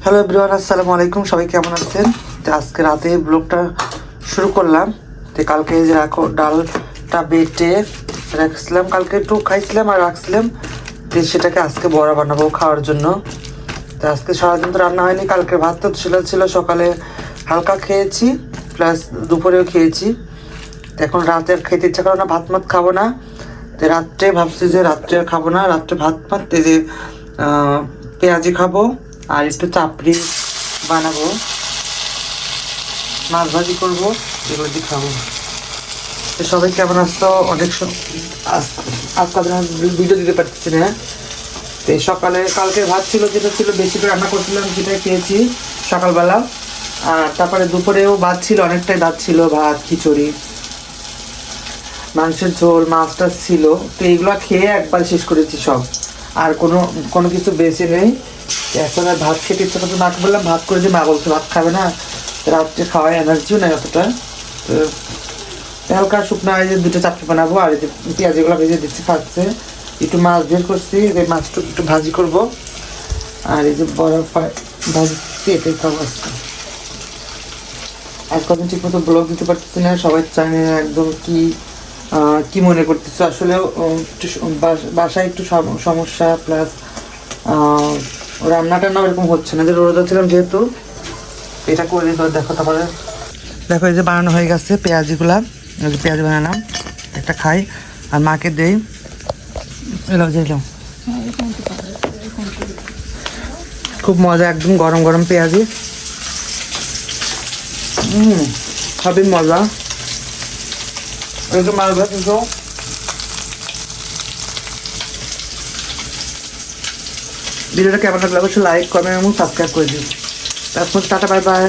Hello everyone, আসসালামু আলাইকুম। সবাই কেমন আছেন? তো আজকে রাতে ব্লগটা শুরু করলাম। তো কালকে যে ডালটা বেটে রাখছিলাম, কালকে একটু খাইছিলাম আর রাখছিলাম, তো সেটাকে আজকে বড়া বানাবো খাওয়ার জন্য। তো আজকে সারাদিন তো রান্না হয়নি, কালকে ভাত তো ছিল, সকালে হালকা খেয়েছি, প্লাস দুপুরেও খেয়েছি। তো এখন রাতে আর খেতে ইচ্ছা করে না, ভাত মাত খাবো না। তো রাত্রে ভাবছি যে রাত্রে আর খাবো না, রাত্রে ভাত মাত যে পেঁয়াজি খাবো আর একটু চাপড়ি বানাবো, মাছ ভাজি করবো, এগুলো দিয়ে খাবো। তো সবাই কেমন আসতো? অনেক আজকাল ভিডিও দিতে পারতেছি না। তো সকালে কালকের ভাত ছিল, যেটা ছিল বেশি করে রান্না করছিলাম, সেটাই খেয়েছি সকালবেলা। আর তারপরে দুপুরেও ভাত ছিল, অনেকটাই ভাত ছিল, ভাত খিচুড়ি মাংসের ঝোল মাছ টাছ ছিল। তো এইগুলো খেয়ে একবার শেষ করেছি সব, আর কোনো কিছু বেশি নেই। এখন আর ভাত খেতে ইচ্ছা করতে, মাকে বললাম ভাত করে যে, মা বলছে ভাত খাবে না, রাত্রে খাওয়ার এনার্জিও নেই অতটা। তো হালকা শুকনো এই যে দুটো চাপড়ি বানাবো, আর এই যে পেঁয়াজগুলো ভেজে দিচ্ছি, খাচ্ছে। একটু মাছ বের করছি, এই মাছটা একটু ভাজি করব, আর এই যে বড় ভাজি এটাই খাবো আজকে। আজ কদিন ঠিক মতো ব্লগ দিতে পারতেছি না, সবাই জানে একদম কি মনে করতেছে আসলে। বাসায় একটু সমস্যা, প্লাস রান্না টান্না এরকম হচ্ছে না, যে রোজা ছিলাম যেহেতু। এটা করে দেখো, তারপরে দেখো এই যে বানানো হয়ে গেছে পেঁয়াজিগুলা, পেঁয়াজ বানালাম, একটা খাই আর মাকে দেই। এলাম খুব মজা, একদম গরম গরম পেঁয়াজি। খুবই মজা। একটু মাছ ভাত কিন্তু ভিডিওটা কেমন লাগলে অবশ্যই লাইক কমেন্ট এবং সাবস্ক্রাইব করে দিন। তারপর টাটা, বাই বাই।